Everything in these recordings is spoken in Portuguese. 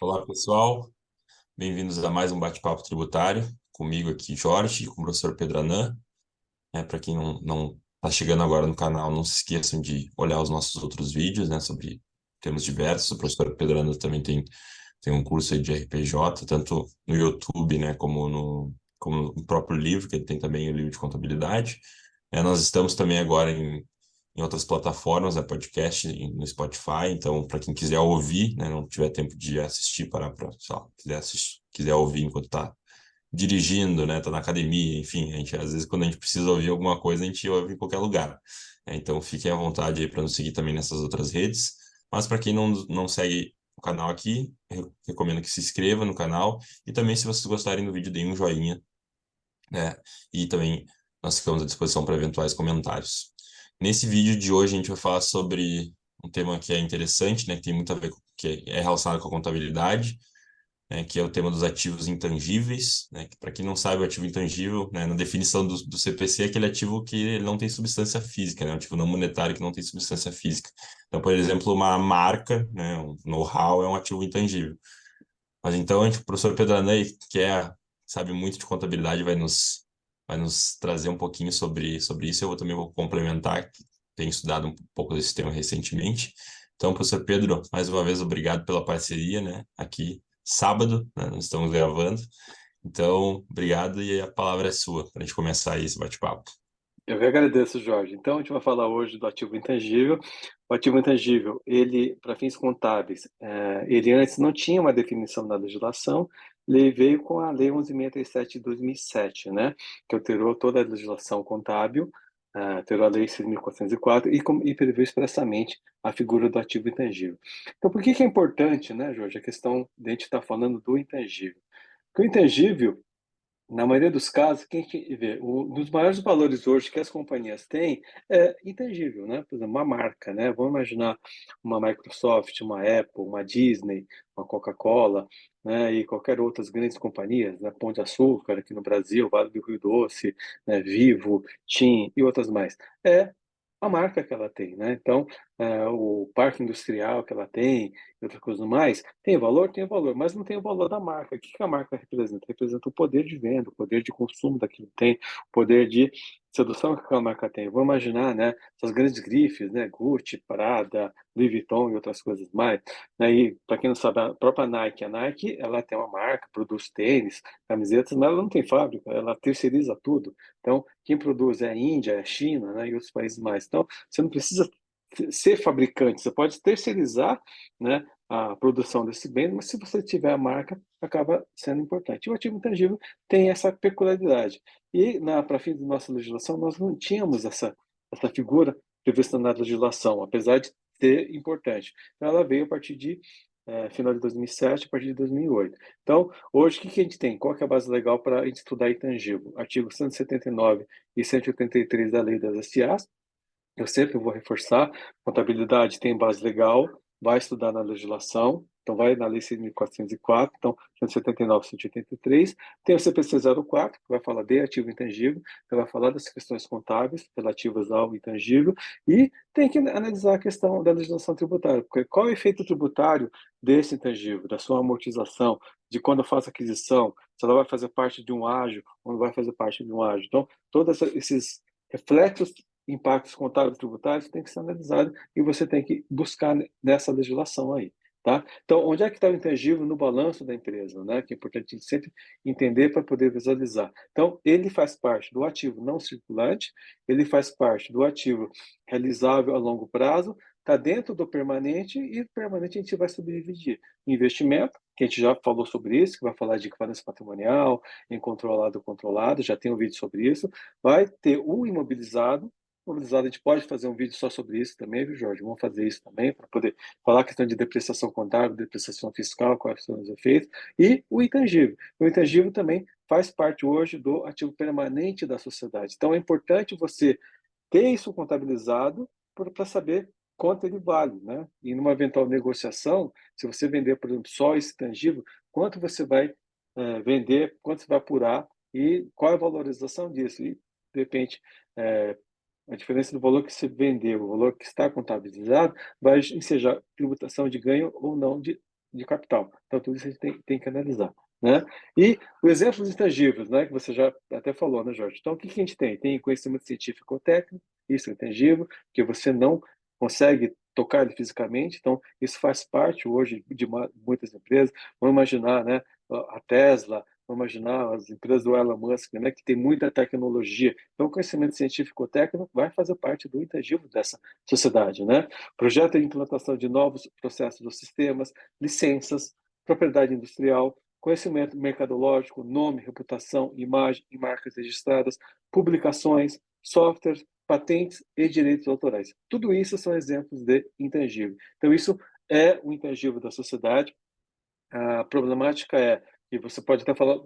Olá, pessoal. Bem-vindos a mais um bate-papo tributário. Comigo aqui, Jorge, com o professor Pedro Anan. Para quem não está chegando agora no canal, não se esqueçam de olhar os nossos outros vídeos, né, sobre temas diversos. O professor Pedro Anan também tem um curso aí de RPJ, tanto no YouTube, né, como no próprio livro, que ele tem também o livro de contabilidade. Nós estamos também agora em outras plataformas, né, podcast, no Spotify. Então, para quem quiser ouvir, né, não tiver tempo de assistir, parar para, sei lá, quiser ouvir enquanto está dirigindo, né, tá na academia, enfim, às vezes quando a gente precisa ouvir alguma coisa, a gente ouve em qualquer lugar. Então, fiquem à vontade aí para nos seguir também nessas outras redes. Mas para quem não segue o canal aqui, eu recomendo que se inscreva no canal e também, se vocês gostarem do vídeo, deem um joinha, né? E também nós ficamos à disposição para eventuais comentários. Nesse vídeo de hoje a gente vai falar sobre um tema que é interessante, né, que tem muito a ver que é relacionado com a contabilidade, né, que é o tema dos ativos intangíveis, né, que para quem não sabe, o ativo intangível, né, na definição do CPC, é aquele ativo que ele não tem substância física, né, um ativo não monetário que não tem substância física. Então, por exemplo, uma marca, né, um know-how é um ativo intangível. Mas então, o professor Pedro Anay, sabe muito de contabilidade, vai nos trazer um pouquinho sobre isso. Também vou complementar, que tenho estudado um pouco desse tema recentemente. Então, professor Pedro, mais uma vez, obrigado pela parceria, né? Aqui, sábado, né? Nós estamos gravando. Então, obrigado e a palavra é sua para a gente começar aí esse bate-papo. Eu que agradeço, Jorge. Então, a gente vai falar hoje do ativo intangível. O ativo intangível, ele, para fins contábeis, ele antes não tinha uma definição na legislação, ele veio com a Lei 11.637 de 2007, né, que alterou toda a legislação contábil, alterou a Lei 6.404 e prevê expressamente a figura do ativo intangível. Então, por que é importante, né, Jorge, a questão de a gente estar falando do intangível? Porque o intangível, na maioria dos casos, quem vê, um dos maiores valores hoje que as companhias têm é intangível, né? Por exemplo, uma marca, né? Vamos imaginar uma Microsoft, uma Apple, uma Disney, uma Coca-Cola, né? E qualquer outras grandes companhias, né? Pão de Açúcar aqui no Brasil, Vale do Rio Doce, né? Vivo, TIM e outras mais. É a marca que ela tem, né? Então, o parque industrial que ela tem e outras coisas mais, tem valor, mas não tem o valor da marca. O que que a marca representa? Representa o poder de venda, o poder de consumo daquilo que tem, o poder de sedução que aquela marca tem. Vou imaginar, né, essas grandes grifes, né, Gucci, Prada, Louis Vuitton e outras coisas mais. E para quem não sabe, a própria Nike, ela tem uma marca, produz tênis, camisetas, mas ela não tem fábrica, ela terceiriza tudo. Então, quem produz é a Índia, é a China, né, e outros países mais. Então, você não precisa ser fabricante, você pode terceirizar, né, a produção desse bem, mas se você tiver a marca, acaba sendo importante. E o ativo intangível tem essa peculiaridade. E, para fim da nossa legislação, nós não tínhamos essa figura prevista na legislação, apesar de ser importante. Então, ela veio a partir de final de 2007, a partir de 2008. Então, hoje, o que a gente tem? Qual que é a base legal para a gente estudar intangível? Artigo 179 e 183 da Lei das SAs. Eu sempre vou reforçar, contabilidade tem base legal, vai estudar na legislação, então vai na Lei 6.404, então 179, 183. Tem o CPC 04, que vai falar de ativo intangível, que vai falar das questões contábeis relativas ao intangível, e tem que analisar a questão da legislação tributária, porque qual é o efeito tributário desse intangível, da sua amortização, de quando eu faço aquisição, se ela vai fazer parte de um ágio ou não vai fazer parte de um ágio. Então, todos esses reflexos impactos contábeis tributários tem que ser analisado e você tem que buscar nessa legislação aí. Tá? Então, onde é que está o intangível no balanço da empresa, né? Que é importante a gente sempre entender para poder visualizar. Então, ele faz parte do ativo não circulante, ele faz parte do ativo realizável a longo prazo, está dentro do permanente e o permanente a gente vai subdividir. Investimento, que a gente já falou sobre isso, que vai falar de equivalência patrimonial, em controlado, já tem um vídeo sobre isso. Vai ter o imobilizado, a gente pode fazer um vídeo só sobre isso também, viu, Jorge? Vamos fazer isso também, para poder falar a questão de depreciação contábil, depreciação fiscal, quais são os efeitos, e o intangível. O intangível também faz parte hoje do ativo permanente da sociedade. Então, é importante você ter isso contabilizado para saber quanto ele vale, né? E numa eventual negociação, se você vender, por exemplo, só esse tangível, quanto você vai vender, quanto você vai apurar e qual é a valorização disso. E, de repente, é, a diferença do valor que se vendeu, o valor que está contabilizado, vai ensejar tributação de ganho ou não de capital. Então, tudo isso a gente tem que analisar, né? E os exemplos intangíveis, né, que você já até falou, né, Jorge? Então, o que a gente tem? Tem conhecimento científico ou técnico, isso é intangível, que você não consegue tocar ele fisicamente, então isso faz parte hoje de muitas empresas. Vamos imaginar, né, a Tesla, vamos imaginar as empresas do Elon Musk, né, que tem muita tecnologia. Então, o conhecimento científico-técnico vai fazer parte do intangível dessa sociedade, né? Projeto de implantação de novos processos dos sistemas, licenças, propriedade industrial, conhecimento mercadológico, nome, reputação, imagem e marcas registradas, publicações, softwares, patentes e direitos autorais. Tudo isso são exemplos de intangível. Então, isso é o intangível da sociedade. A problemática é, e você pode até falar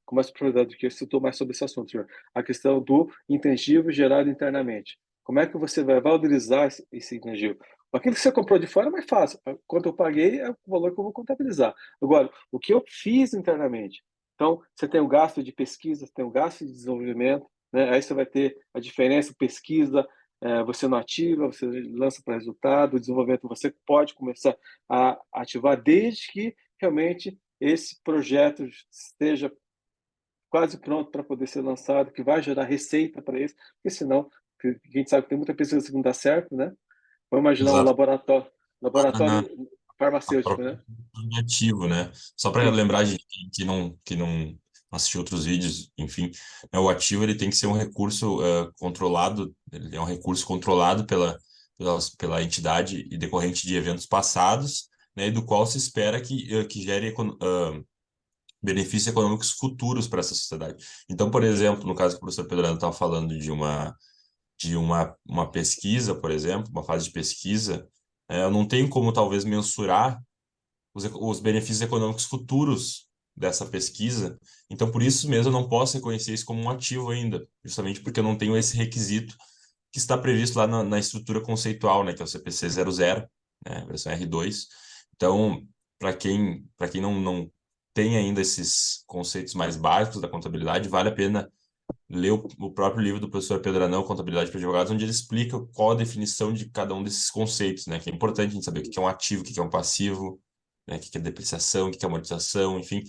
com mais propriedade do que eu citou mais sobre esse assunto, Jorge, a questão do intangível gerado internamente. Como é que você vai valorizar esse intangível? Aquilo que você comprou de fora é mais fácil. Quanto eu paguei é o valor que eu vou contabilizar. Agora, o que eu fiz internamente? Então, você tem o gasto de pesquisa, você tem o gasto de desenvolvimento, né? Aí você vai ter a diferença, pesquisa, você não ativa, você lança para resultado, o desenvolvimento você pode começar a ativar desde que realmente esse projeto esteja quase pronto para poder ser lançado, que vai gerar receita para isso, porque senão, a gente sabe que tem muita pesquisa que não dá certo, né? Vamos imaginar um Exato. laboratório A farmacêutico, própria né? ativo, né? Só para Sim, lembrar de que não assistiu outros vídeos, enfim, né, o ativo ele tem que ser um recurso controlado, ele é um recurso controlado pela entidade e decorrente de eventos passados, né, e do qual se espera que gere benefícios econômicos futuros para essa sociedade. Então, por exemplo, no caso que o professor Pedrano estava falando uma pesquisa, por exemplo, uma fase de pesquisa, eu não tenho como talvez mensurar os benefícios econômicos futuros dessa pesquisa. Então, por isso mesmo, eu não posso reconhecer isso como um ativo ainda, justamente porque eu não tenho esse requisito que está previsto lá na estrutura conceitual, né, que é o CPC 00, né, versão R2. Então, para quem não tem ainda esses conceitos mais básicos da contabilidade, vale a pena ler o próprio livro do professor Pedro Anão, Contabilidade para Advogados, onde ele explica qual a definição de cada um desses conceitos, né? Que é importante a gente saber o que é um ativo, o que é um passivo, né? O que é depreciação, o que é amortização, enfim.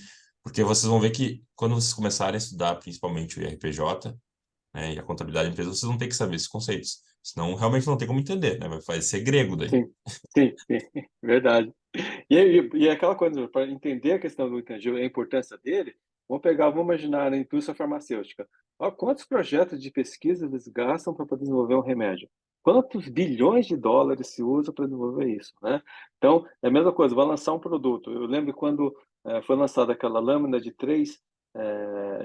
Porque vocês vão ver que quando vocês começarem a estudar principalmente o IRPJ, né, e a contabilidade de empresa, vocês vão ter que saber esses conceitos. Senão, realmente não tem como entender, né? Vai ser grego daí. sim, sim, verdade. E aquela coisa, para entender a questão do intangível e a importância dele, vamos imaginar a indústria farmacêutica. Olha quantos projetos de pesquisa eles gastam para poder desenvolver um remédio? Quantos bilhões de dólares se usa para desenvolver isso, né? Então, é a mesma coisa, vai lançar um produto. Eu lembro quando foi lançada aquela lâmina de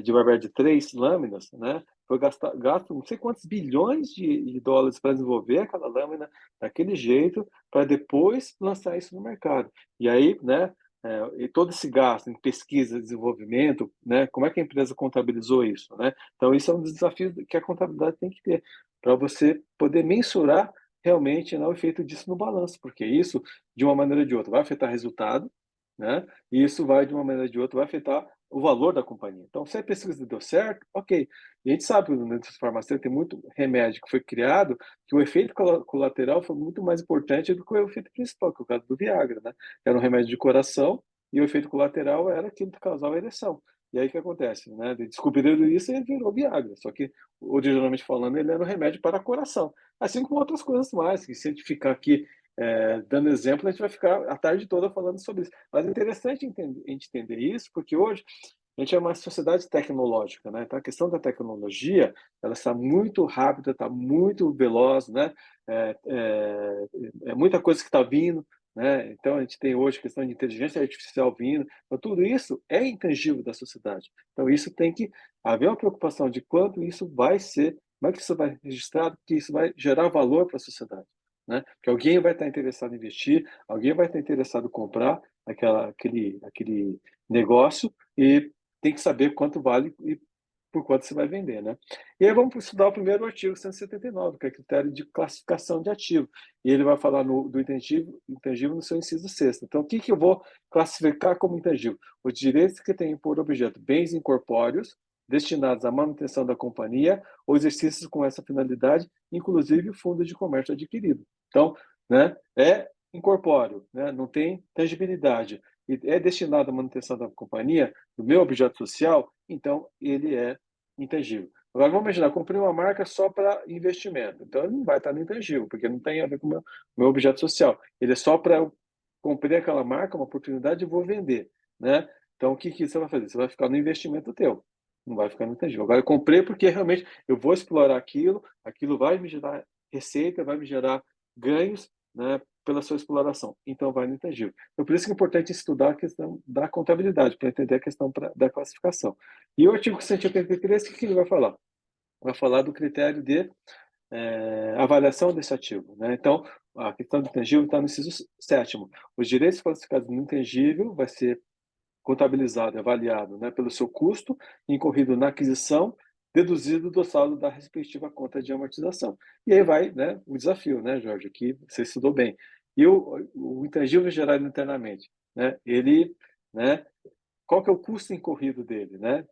de barbear de 3 lâminas, né? Foi gasto não sei quantos bilhões de dólares para desenvolver aquela lâmina daquele jeito, para depois lançar isso no mercado. E aí, né, e todo esse gasto em pesquisa, desenvolvimento, né, como é que a empresa contabilizou isso, né? Então, isso é um dos desafios que a contabilidade tem que ter, para você poder mensurar realmente, né, o efeito disso no balanço, porque isso, de uma maneira ou de outra, vai afetar resultado, né? E isso vai, de uma maneira ou de outra, vai afetar o valor da companhia. Então, se a pesquisa deu certo, ok. E a gente sabe que no indústria farmacêutica tem muito remédio que foi criado que o efeito colateral foi muito mais importante do que o efeito principal, que é o caso do Viagra, né? Era um remédio de coração e o efeito colateral era aquilo que causava a ereção. E aí o que acontece, né? Descobriram isso e ele virou Viagra. Só que, originalmente falando, ele era um remédio para coração. Assim como outras coisas mais, que se a gente ficar aqui dando exemplo, a gente vai ficar a tarde toda falando sobre isso. Mas é interessante a gente entender isso, porque hoje a gente é uma sociedade tecnológica, né? Então a questão da tecnologia, ela está muito rápida, está muito veloz, né? É, é, é muita coisa que está vindo, né? Então a gente tem hoje a questão de inteligência artificial vindo. Então tudo isso é intangível da sociedade. Então isso tem que haver uma preocupação de quanto isso vai ser, como é que isso vai ser registrado, que isso vai gerar valor para a sociedade, né? Que alguém vai estar interessado em investir, alguém vai estar interessado em comprar aquele negócio e tem que saber quanto vale e por quanto você vai vender, né? E aí vamos estudar o primeiro artigo 179, que é critério de classificação de ativo. E ele vai falar do intangível no seu inciso sexto. Então, o que eu vou classificar como intangível? Os direitos que têm por objeto bens incorpóreos destinados à manutenção da companhia ou exercícios com essa finalidade, inclusive o fundo de comércio adquirido. Então, né, é incorpóreo, né? Não tem tangibilidade e é destinado à manutenção da companhia, do meu objeto social, então ele é intangível. Agora vamos imaginar, comprei uma marca só para investimento, então ele não vai estar no intangível, porque não tem a ver com o meu objeto social. Ele é só para eu comprei aquela marca, uma oportunidade e vou vender, né? Então o que você vai fazer? Você vai ficar no investimento teu, não vai ficar no intangível. Agora eu comprei porque realmente eu vou explorar aquilo, aquilo vai me gerar receita, vai me gerar ganhos, né, pela sua exploração. Então vai no intangível. Então por isso que é importante estudar a questão da contabilidade, para entender a questão da classificação. E o artigo 183, o que ele vai falar? Vai falar do critério de avaliação desse ativo, né? Então, a questão do intangível está no inciso 7º. Os direitos classificados no intangível vai ser contabilizado, avaliado, né, pelo seu custo incorrido na aquisição, deduzido do saldo da respectiva conta de amortização. E aí vai, né, o desafio, né, Jorge, que você estudou bem. E o intangível gerado internamente, né, ele, né, qual que é o custo incorrido dele, né?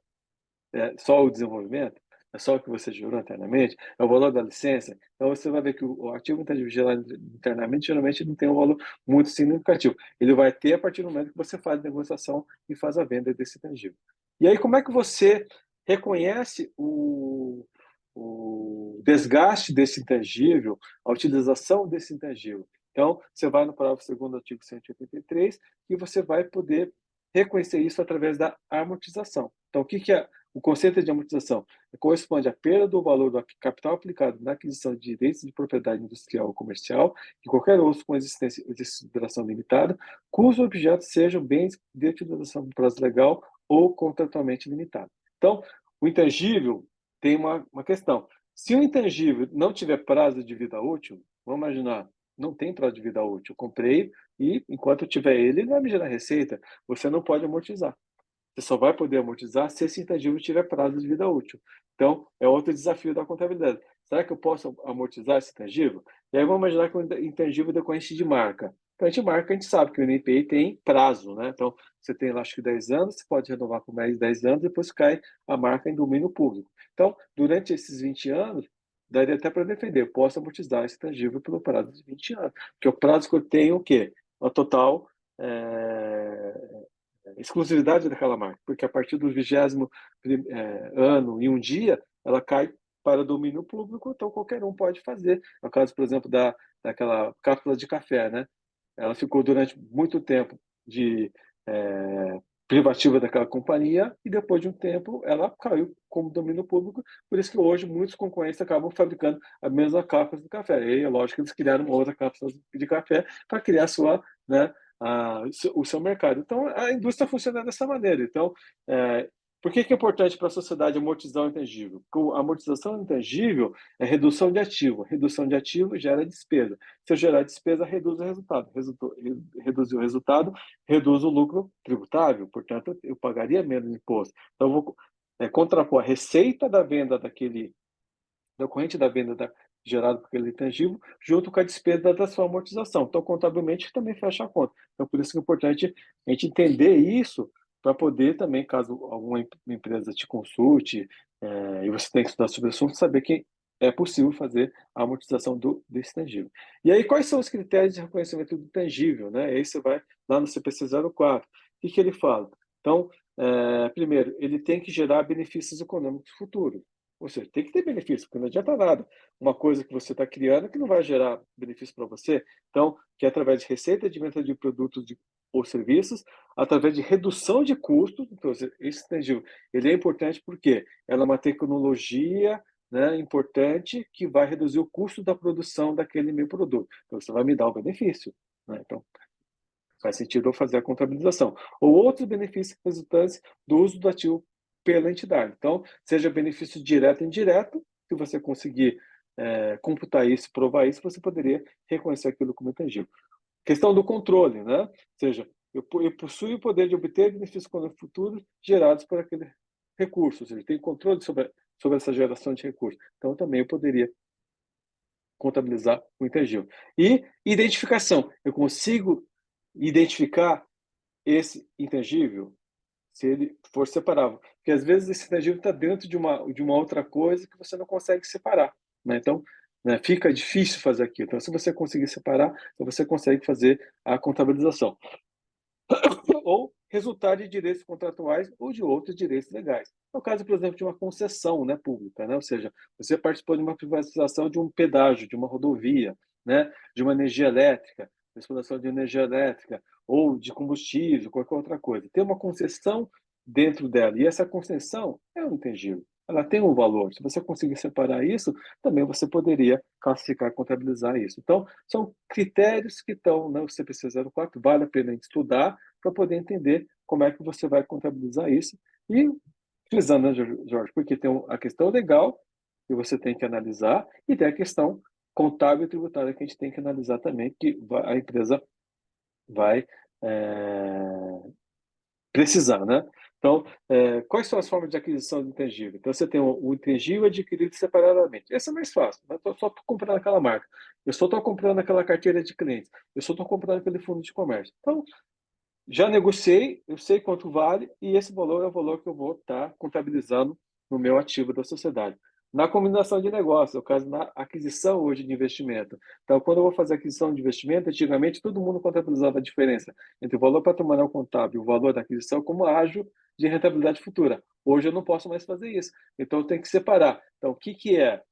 É só o desenvolvimento? É só o que você gerou internamente? É o valor da licença? Então você vai ver que o ativo intangível gerado internamente geralmente não tem um valor muito significativo. Ele vai ter a partir do momento que você faz a negociação e faz a venda desse intangível. E aí como é que você reconhece o desgaste desse intangível, a utilização desse intangível? Então, você vai no parágrafo 2º do artigo 183 e você vai poder reconhecer isso através da amortização. Então, o que é o conceito de amortização? Corresponde à perda do valor do capital aplicado na aquisição de direitos de propriedade industrial ou comercial e qualquer outro com existência de duração limitada, cujos objetos sejam bens de utilização por prazo legal ou contratualmente limitado. Então, o intangível tem uma questão. Se o intangível não tiver prazo de vida útil, vamos imaginar, não tem prazo de vida útil, comprei e enquanto eu tiver ele vai me gerar receita, você não pode amortizar. Você só vai poder amortizar se esse intangível tiver prazo de vida útil. Então, é outro desafio da contabilidade. Será que eu posso amortizar esse intangível? E aí vamos imaginar que o intangível é decorrente de marca. Então, de marca, a gente sabe que o NPI tem prazo, né? Então, você tem lá, acho que 10 anos, você pode renovar por mais 10 anos, depois cai a marca em domínio público. Então, durante esses 20 anos, daria até para defender, eu posso amortizar esse intangível pelo prazo de 20 anos. Porque o prazo que eu tenho, o quê? A total exclusividade daquela marca, porque a partir do 20º ano e um dia, ela cai para domínio público, então qualquer um pode fazer. No caso, por exemplo, daquela cápsula de café, né? Ela ficou durante muito tempo de privativa daquela companhia e depois de um tempo ela caiu como domínio público, por isso que hoje muitos concorrentes acabam fabricando a mesma cápsula de café. E aí é lógico que eles criaram uma outra cápsula de café para criar a sua, né, o seu mercado. Então, a indústria funciona dessa maneira. Então, por que é importante para a sociedade amortizar o intangível? Porque a amortização intangível é redução de ativo. Redução de ativo gera despesa. Se eu gerar despesa, reduz o resultado. Reduzir o resultado, reduz o lucro tributável. Portanto, eu pagaria menos imposto. Então, eu vou contrapor a receita da venda decorrente da venda gerado por aquele intangível, junto com a despesa da sua amortização. Então, contabilmente, também fecha a conta. Então, por isso que é importante a gente entender isso para poder também, caso alguma empresa te consulte e você tem que estudar sobre o assunto, saber que é possível fazer a amortização desse intangível. E aí, quais são os critérios de reconhecimento do intangível? Né? E aí você vai lá no CPC 04. O que ele fala? Então, primeiro, ele tem que gerar benefícios econômicos futuros. Ou seja, tem que ter benefício, porque não adianta nada uma coisa que você está criando que não vai gerar benefício para você. Então, que é através de receita de venda de produtos ou serviços, através de redução de custos. Então, esse intangível, ele é importante porque ela é uma tecnologia, né, importante que vai reduzir o custo da produção daquele meu produto. Então, você vai me dar o benefício. Né? Então, faz sentido eu fazer a contabilização. Ou outros benefícios resultantes do uso do ativo pela entidade. Então, seja benefício direto ou indireto, se você conseguir computar isso, provar isso, você poderia reconhecer aquilo como intangível. Questão do controle, né? Ou seja, eu possuo o poder de obter benefícios futuros gerados por aquele recurso, ou seja, eu tenho controle sobre essa geração de recursos. Então, também eu poderia contabilizar o intangível. E identificação. Eu consigo identificar esse intangível se ele for separável. Porque às vezes esse intangível está dentro de uma outra coisa que você não consegue separar. Né? Então, né? Fica difícil fazer aquilo. Então, se você conseguir separar, então você consegue fazer a contabilização. Ou resultado de direitos contratuais ou de outros direitos legais. No caso, por exemplo, de uma concessão, né, pública, né? Ou seja, você participou de uma privatização de um pedágio, de uma rodovia, né, de uma energia elétrica, exploração de energia elétrica, ou de combustível, qualquer outra coisa. Tem uma concessão dentro dela, e essa concessão é um intangível. Ela tem um valor. Se você conseguir separar isso, também você poderia classificar, contabilizar isso. Então, são critérios que estão no CPC 04, vale a pena estudar, para poder entender como é que você vai contabilizar isso. E, frisando, né, Jorge, porque tem a questão legal que você tem que analisar e tem a questão contábil e tributária que a gente tem que analisar também, que a empresa vai precisar, né? Então, quais são as formas de aquisição do intangível? Então, você tem o intangível adquirido separadamente. Esse é mais fácil. Né? Eu só estou comprando aquela marca. Eu só estou comprando aquela carteira de clientes. Eu só estou comprando aquele fundo de comércio. Então, já negociei, eu sei quanto vale e esse valor é o valor que eu vou estar contabilizando no meu ativo da sociedade. Na combinação de negócios, no caso, na aquisição hoje de investimento. Então, quando eu vou fazer aquisição de investimento, antigamente todo mundo contabilizava a diferença entre o valor patrimonial contábil e o valor da aquisição como ágio de rentabilidade futura. Hoje eu não posso mais fazer isso. Então, eu tenho que separar. Então, o que é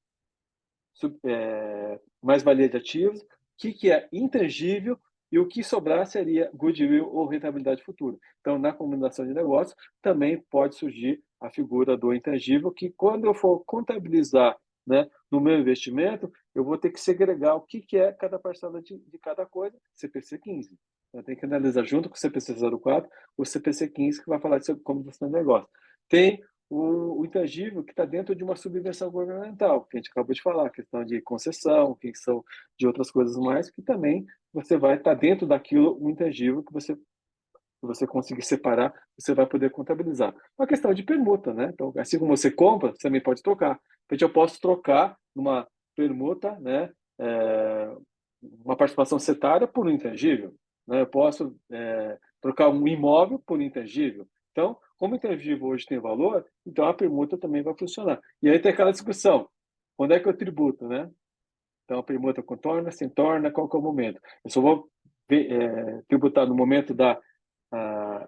mais-valia de ativos, o que é intangível e o que sobrar seria goodwill ou rentabilidade futura. Então, na combinação de negócios, também pode surgir a figura do intangível, que quando eu for contabilizar, né, no meu investimento, eu vou ter que segregar o que é cada parcela de cada coisa, CPC 15. Eu tenho que analisar junto com o CPC 04, o CPC 15, que vai falar sobre combinação de negócios. Tem o intangível que está dentro de uma subvenção governamental, que a gente acabou de falar, questão de concessão, questão de outras coisas mais, que também você vai estar dentro daquilo, o intangível que você conseguir separar, você vai poder contabilizar. Uma questão de permuta, né? Então, assim como você compra, você também pode trocar. Então, eu posso trocar numa permuta, né? Uma participação setária por um intangível, né? Eu posso trocar um imóvel por um intangível. Então, como o intangível hoje tem valor, então a permuta também vai funcionar. E aí tem aquela discussão, quando é que eu tributo, né? Então, a permuta contorna, sem torna, qual que é o momento? Eu só vou tributar no momento da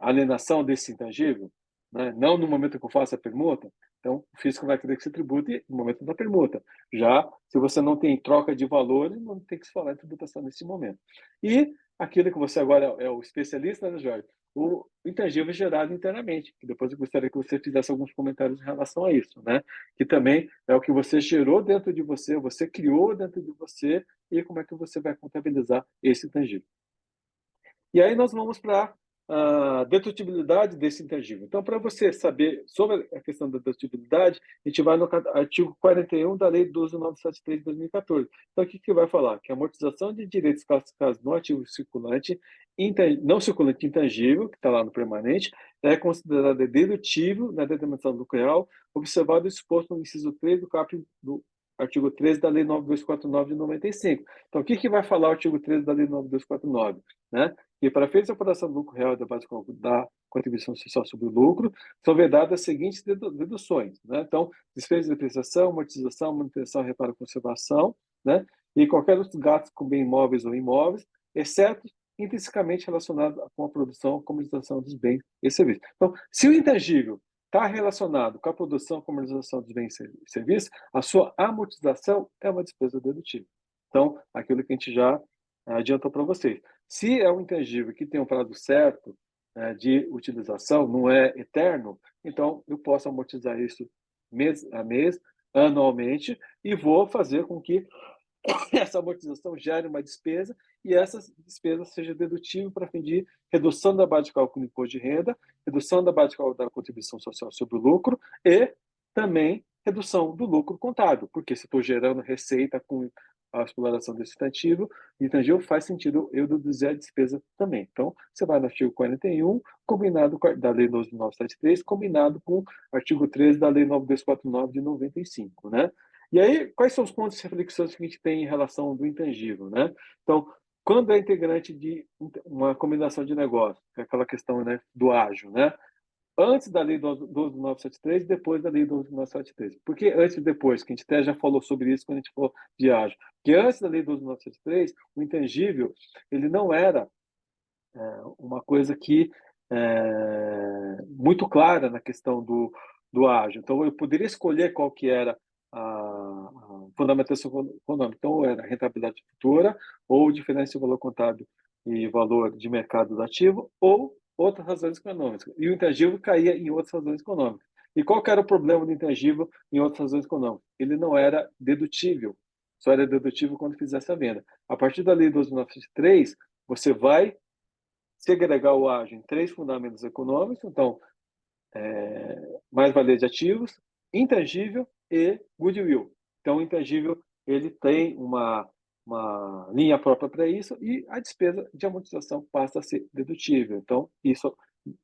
alienação desse intangível, né? Não no momento que eu faço a permuta. Então, o fisco vai querer que você tribute no momento da permuta. Já, se você não tem troca de valores, não tem que se falar em tributação nesse momento. E aquilo que você agora é o especialista, né, Jorge? O intangível gerado internamente, que depois eu gostaria que você fizesse alguns comentários em relação a isso, né? Que também é o que você gerou dentro de você criou dentro de você, e como é que você vai contabilizar esse intangível. E aí nós vamos para a dedutibilidade desse intangível. Então, para você saber sobre a questão da dedutibilidade, a gente vai no artigo 41 da Lei 12.973 de 2014. Então, o que vai falar? Que a amortização de direitos classificados no ativo circulante, não circulante intangível, que está lá no permanente, é considerada dedutível na determinação do lucro, observado o exposto no inciso 3 do caput do artigo 13 da Lei 9.249 de 95. Então, o que vai falar o artigo 13 da Lei 9.249? Né? E para fins de apuração do lucro real e da base da contribuição social sobre o lucro, são vedadas as seguintes deduções. Né? Então, despesas de depreciação, amortização, manutenção, reparo e conservação, né? E qualquer outro gasto com bens imóveis ou imóveis, exceto intrinsecamente relacionado com a produção, comercialização dos bens e serviços. Então, se o intangível está relacionado com a produção, comercialização dos bens e serviços, a sua amortização é uma despesa dedutível. Então, aquilo que a gente já adiantou para vocês. Se é um intangível que tem um prazo certo de utilização, não é eterno, então eu posso amortizar isso mês a mês, anualmente, e vou fazer com que essa amortização gere uma despesa e essa despesa seja dedutível para fim de redução da base de cálculo do imposto de renda, redução da base de cálculo da contribuição social sobre o lucro e também redução do lucro contábil, porque se estou gerando receita com a exploração desse intangível, faz sentido eu deduzir a despesa também. Então, você vai no artigo 41, combinado com da Lei 12.973, combinado com o artigo 13 da Lei 9.249 de 95, né? E aí, quais são os pontos de reflexão que a gente tem em relação do intangível, né? Então, quando é integrante de uma combinação de negócios, que é aquela questão, né, do ágio, né? antes da Lei 12.973 e depois da Lei 12.973. Por que antes e depois? Que a gente até já falou sobre isso quando a gente falou de ágio. Porque antes da Lei 12.973, o intangível ele não era uma coisa que muito clara na questão do ágio. Então, eu poderia escolher qual que era a fundamentação econômica. Então, ou era rentabilidade futura, ou diferença de valor contábil e valor de mercado do ativo, ou outras razões econômicas. E o intangível caía em outras razões econômicas. E qual que era o problema do intangível em outras razões econômicas? Ele não era dedutível. Só era dedutível quando fizesse a venda. A partir da Lei 12.903, você vai segregar o ágio em três fundamentos econômicos, então, mais-valia de ativos, intangível e goodwill. Então, o intangível ele tem uma linha própria para isso e a despesa de amortização passa a ser dedutível. Então, isso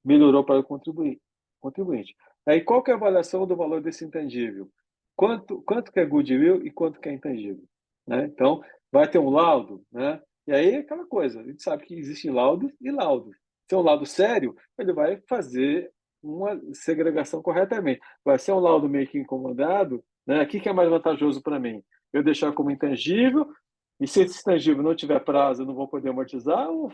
melhorou para o contribuinte. Aí, qual que é a avaliação do valor desse intangível? Quanto que é goodwill e quanto que é intangível? Né? Então, vai ter um laudo, né? E aí, aquela coisa, a gente sabe que existem laudos e laudos. Se é um laudo sério, ele vai fazer uma segregação corretamente. Vai ser um laudo meio que incomodado, né? O que é mais vantajoso para mim? Eu deixar como intangível, e se esse intangível não tiver prazo, eu não vou poder amortizar, ou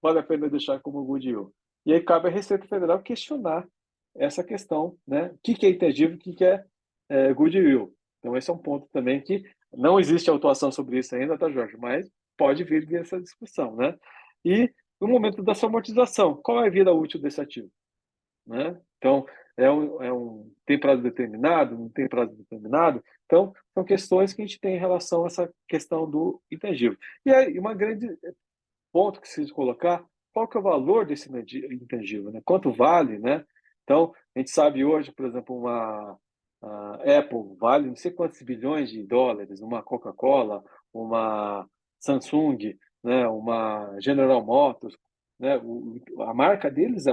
vale a pena deixar como goodwill? E aí cabe à Receita Federal questionar essa questão, né? O que é intangível, o que é goodwill? Então, esse é um ponto também que não existe autuação sobre isso ainda, tá, Jorge? Mas pode vir essa discussão, né? E no momento da sua amortização, qual é a vida útil desse ativo? Né? Então, tem prazo determinado, não tem prazo determinado? Então, são questões que a gente tem em relação a essa questão do intangível. E aí, uma grande ponto que se colocar, qual que é o valor desse intangível, né? Quanto vale, né? Então, a gente sabe hoje, por exemplo, a Apple vale não sei quantos bilhões de dólares, uma Coca-Cola, uma Samsung, né? Uma General Motors, né? A marca deles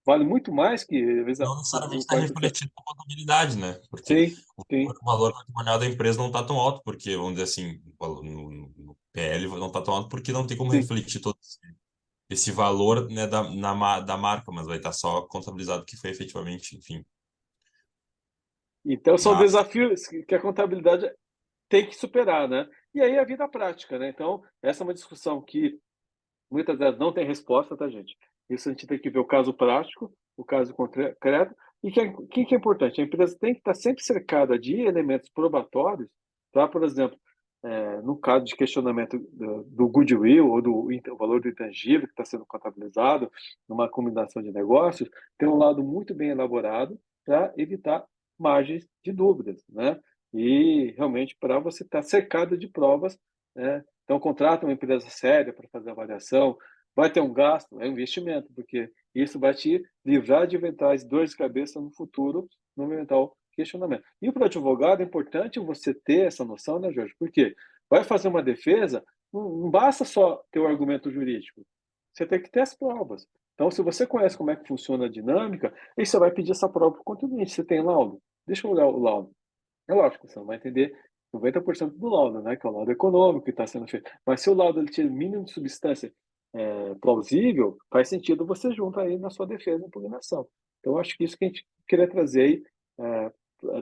vale muito mais que, às vezes, Não necessariamente o está qualificado. refletido na contabilidade, né? Porque Sim, o sim, valor patrimonial da empresa não está tão alto, porque, vamos dizer assim, no PL não está tão alto porque não tem como sim. refletir todo esse valor, né, da marca, mas vai estar só contabilizado que foi efetivamente, enfim. Então, são Mas desafios que a contabilidade tem que superar, né? E aí a vida prática, né? Então, essa é uma discussão que muitas vezes não tem resposta, tá, gente? Isso a gente tem que ver o caso prático, o caso concreto, e que é importante? A empresa tem que estar sempre cercada de elementos probatórios, tá? Por exemplo, no caso de questionamento do goodwill ou do valor do intangível que está sendo contabilizado numa combinação de negócios, tem um lado muito bem elaborado para evitar margens de dúvidas, né? E realmente para você estar cercado de provas, né? Então, contrata uma empresa séria para fazer a avaliação, vai ter um gasto, é um investimento, porque isso vai te livrar de eventuais dores de cabeça no futuro, no eventual questionamento. E para o advogado é importante você ter essa noção, né, Jorge? Porque vai fazer uma defesa, não basta só ter o argumento jurídico, você tem que ter as provas. Então, se você conhece como é que funciona a dinâmica, aí você vai pedir essa prova para o contribuinte. Você tem laudo? Deixa eu olhar o laudo. É lógico, você não vai entender 90% do laudo, né? Que é o laudo econômico que está sendo feito. Mas se o laudo ele tiver mínimo de substância plausível, faz sentido você juntar aí na sua defesa e impugnação. Então, acho que isso que a gente queria trazer aí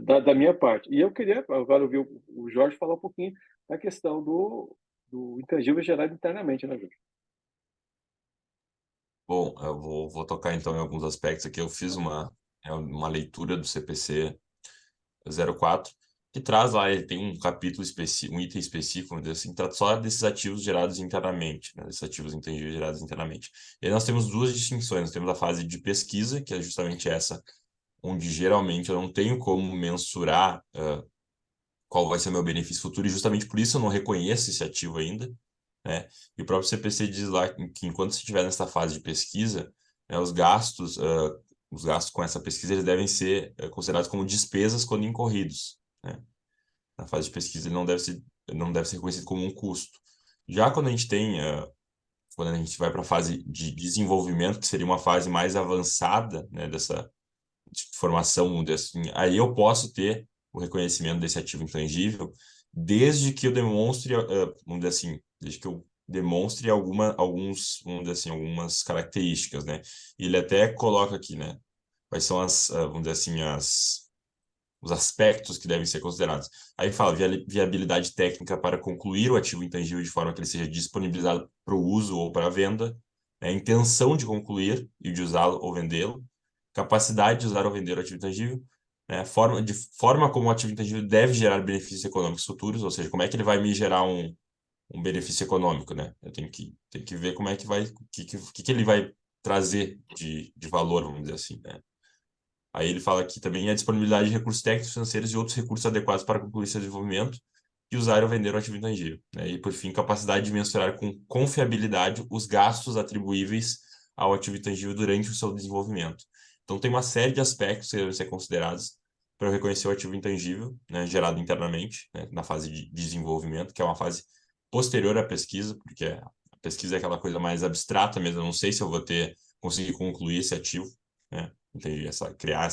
da minha parte. E eu queria agora ouvir o Jorge falar um pouquinho da questão do intangível gerado internamente, né, Jorge? bom, eu vou tocar então em alguns aspectos aqui. Eu fiz uma leitura do CPC 04, que traz lá, ele tem um capítulo específico, um item específico, vamos dizer assim, que trata só desses ativos gerados internamente, né, desses ativos intangíveis gerados internamente. E aí nós temos duas distinções. Nós temos a fase de pesquisa, que é justamente essa, onde geralmente eu não tenho como mensurar qual vai ser meu benefício futuro, e justamente por isso eu não reconheço esse ativo ainda, né? E o próprio CPC diz lá que enquanto você estiver nessa fase de pesquisa, né, os gastos com essa pesquisa eles devem ser considerados como despesas quando incorridos, né? Na fase de pesquisa ele não deve ser reconhecido como um custo. Já quando a gente vai para a fase de desenvolvimento, que seria uma fase mais avançada, né, dessa de formação, aí eu posso ter o reconhecimento desse ativo intangível, desde que eu demonstre, vamos dizer assim, desde que eu demonstre vamos dizer assim, algumas características, né? E ele até coloca aqui, né? quais são vamos dizer assim, os aspectos que devem ser considerados. Aí fala viabilidade técnica para concluir o ativo intangível de forma que ele seja disponibilizado para o uso ou para a venda, né? Intenção de concluir e de usá-lo ou vendê-lo, capacidade de usar ou vender o ativo intangível, né? Forma como o ativo intangível deve gerar benefícios econômicos futuros, ou seja, como é que ele vai me gerar um benefício econômico, né? Eu tenho que ver como é que vai, que ele vai trazer de valor, vamos dizer assim, né? Aí ele fala aqui também a disponibilidade de recursos técnicos, financeiros e outros recursos adequados para concluir seu desenvolvimento e usar ou vender o ativo intangível, né? E, por fim, capacidade de mensurar com confiabilidade os gastos atribuíveis ao ativo intangível durante o seu desenvolvimento. Então, tem uma série de aspectos que devem ser considerados para eu reconhecer o ativo intangível, né, gerado internamente, né, na fase de desenvolvimento, que é uma fase posterior à pesquisa, porque a pesquisa é aquela coisa mais abstrata mesmo, eu não sei se eu vou conseguir concluir esse ativo, né? Entendi, criar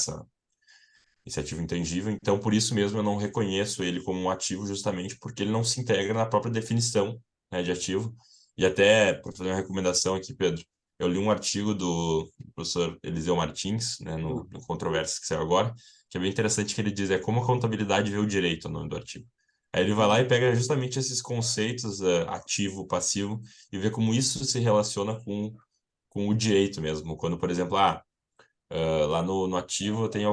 esse ativo intangível. Então, por isso mesmo, eu não reconheço ele como um ativo, justamente porque ele não se integra na própria definição, né, de ativo. E até, para fazer uma recomendação aqui, Pedro, eu li um artigo do professor Eliseu Martins, né, no Controvérsias, que saiu agora, que é bem interessante, que ele diz, como a contabilidade vê o direito, é o nome do artigo. Aí ele vai lá e pega justamente esses conceitos, ativo, passivo, e vê como isso se relaciona com o direito mesmo. Quando, por exemplo, lá no ativo tem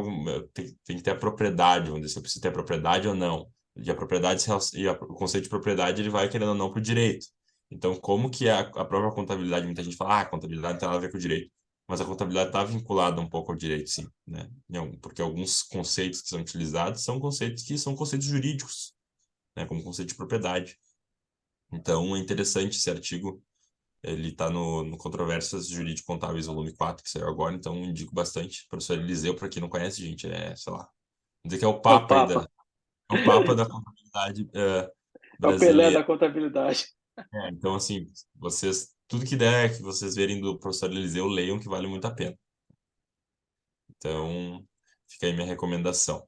que ter a propriedade, vamos dizer, se eu preciso ter a propriedade ou não. E a propriedade, o conceito de propriedade, ele vai querendo ou não para o direito. Então, como que a própria contabilidade, muita gente fala, a contabilidade não tem nada a ver com o direito. Mas a contabilidade está vinculada um pouco ao direito, sim, né? Porque alguns conceitos que são utilizados são conceitos que são conceitos jurídicos, né? Como o conceito de propriedade. Então, é interessante esse artigo, ele está no Controvérsias Jurídico-Contábeis, volume 4 que saiu agora, então indico bastante. Professor Eliseu, para quem não conhece, gente, sei lá, vou dizer que é o É o papa aí Papa, é o papa da contabilidade é o Pelé brasileira. da contabilidade. Então, assim, tudo que der, que vocês verem do professor Eliseu, leiam, que vale muito a pena. Então, fica aí minha recomendação.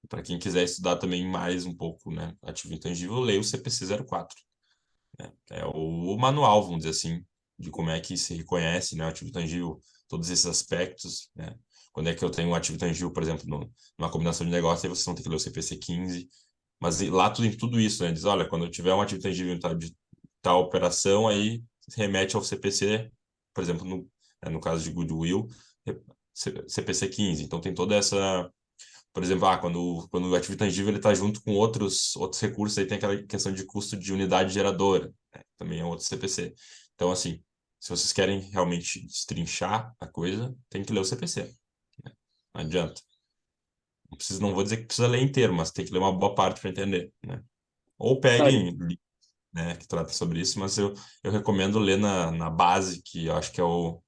Para quem quiser estudar também mais um pouco, né, ativo intangível, leia o CPC 04, né? É o manual, vamos dizer assim, de como é que se reconhece, né, o ativo tangível, todos esses aspectos, né? Quando é que eu tenho um ativo tangível, por exemplo, numa combinação de negócio, aí vocês vão ter que ler o CPC 15, mas lá tudo isso, né? Diz, olha, quando eu tiver um ativo tangível de tal operação, aí remete ao CPC, por exemplo, no caso de Goodwill, CPC 15. Então tem toda essa, por exemplo, quando o ativo intangível ele está junto com outros recursos, aí tem aquela questão de custo de unidade geradora, né? Também é outro CPC. Então, assim, se vocês querem realmente destrinchar a coisa, tem que ler o CPC, né? Não adianta. Não vou dizer que precisa ler inteiro, mas tem que ler uma boa parte para entender, né? Ou Aí, peguem, né, que trata sobre isso, mas eu recomendo ler na base, que eu acho que é o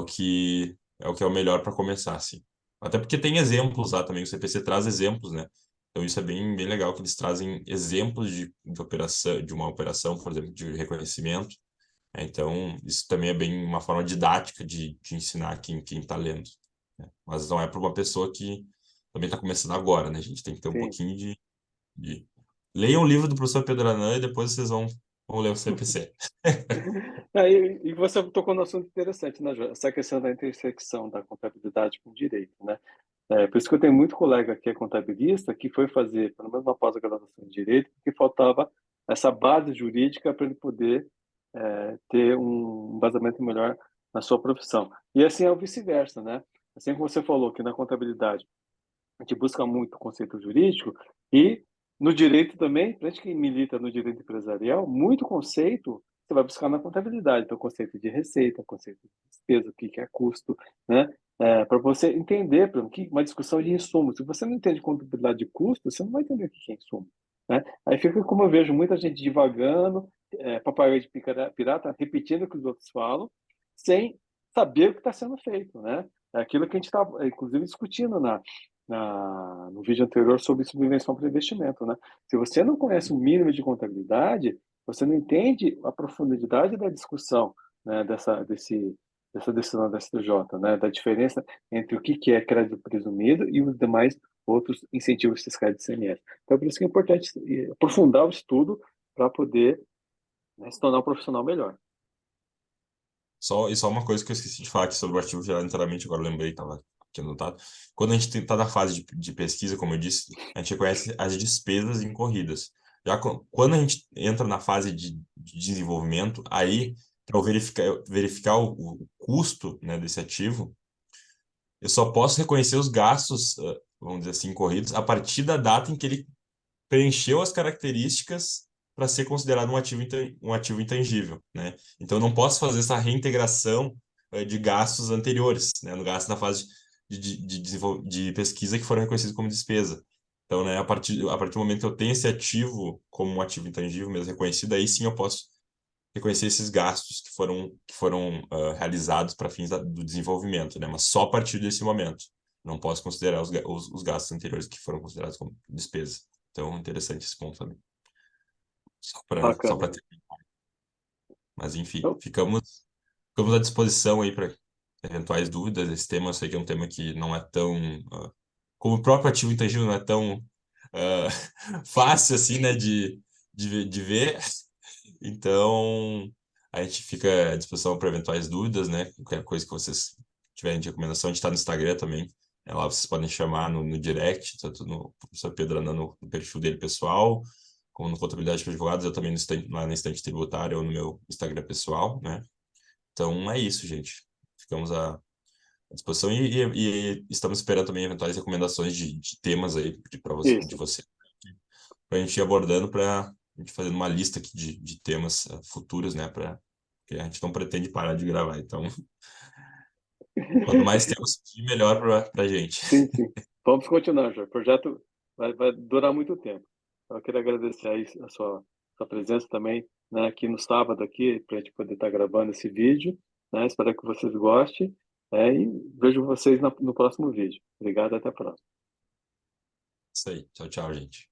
que é o melhor para começar, assim. Até porque tem exemplos lá também, o CPC traz exemplos, né? Então isso é bem legal que eles trazem exemplos de operação, de uma operação, por exemplo, de reconhecimento, né? Então isso também é bem uma forma didática de ensinar quem está lendo, né? Mas não é para uma pessoa que também está começando agora, né? A gente tem que ter um sim. pouquinho de... Leiam o livro do professor Pedro Anan e depois vocês vão ler o CPC. Aí, e você tocou no assunto interessante, né, João? Essa questão da intersecção da contabilidade com o direito, né? Por isso que eu tenho muito colega que é contabilista que foi fazer, pelo menos uma pós-graduação em direito, porque faltava essa base jurídica para ele poder ter um embasamento melhor na sua profissão. E assim é o vice-versa, né? Assim como você falou que na contabilidade a gente busca muito o conceito jurídico e no direito também, para gente que milita no direito empresarial, muito conceito você vai buscar na contabilidade. Então, conceito de receita, conceito de despesa, o que é custo, né? Para você entender, por exemplo, uma discussão de insumo. Se você não entende contabilidade de custo, você não vai entender o que é insumo, né? Aí fica como eu vejo muita gente divagando, papagaio de pirata, repetindo o que os outros falam, sem saber o que está sendo feito, né? É aquilo que a gente está, inclusive, discutindo no vídeo anterior sobre subvenção para investimento, né? Se você não conhece o mínimo de contabilidade, você não entende a profundidade da discussão, né, dessa decisão da STJ, né, da diferença entre o que é crédito presumido e os demais outros incentivos fiscais de ICMS. Então, por isso que é importante aprofundar o estudo para poder, né, se tornar um profissional melhor. só uma coisa que eu esqueci de falar aqui sobre o ativo gerado inteiramente, agora eu lembrei, estava aqui anotado. Quando a gente está na fase de pesquisa, como eu disse, a gente reconhece as despesas incorridas. Já quando a gente entra na fase de desenvolvimento, aí, para verificar o custo, né, desse ativo, eu só posso reconhecer os gastos, vamos dizer assim, incorridos, a partir da data em que ele preencheu as características para ser considerado um ativo intangível, né? Então, eu não posso fazer essa reintegração de gastos anteriores, né? No gasto na fase de pesquisa que foram reconhecidos como despesa. Então, né, a partir do momento que eu tenho esse ativo como um ativo intangível mesmo reconhecido, aí sim eu posso reconhecer esses gastos que foram realizados para fins do desenvolvimento, né? Mas só a partir desse momento. Não posso considerar os gastos anteriores que foram considerados como despesa. Então, interessante esse ponto também. Só para Bacana. ter. Mas, enfim, Então, ficamos à disposição aí para eventuais dúvidas. Esse tema, eu sei que é um tema que não é tão. Como o próprio ativo intangível não é tão fácil assim, né, de ver. Então, a gente fica à disposição para eventuais dúvidas, né? Qualquer coisa que vocês tiverem de recomendação, a gente está no Instagram também. Lá vocês podem chamar no direct, tanto no professor Pedro Anan no perfil dele pessoal, como no Contabilidade para Advogados, eu também lá na Estante Tributária ou no meu Instagram pessoal, né? Então é isso, gente. Ficamos à disposição e estamos esperando também eventuais recomendações de temas aí de isso. você, para a gente ir abordando, para a gente fazendo uma lista aqui de temas futuros, né? Porque a gente não pretende parar de gravar. Então, quanto mais temas, melhor para a gente. Sim, sim. Vamos continuar, Jorge. O projeto vai durar muito tempo. Eu queria agradecer aí a sua presença também, né, aqui no sábado aqui, para a gente poder estar gravando esse vídeo, né? Espero que vocês gostem, e vejo vocês no próximo vídeo. Obrigado, até a próxima. Isso aí. Tchau, tchau, gente.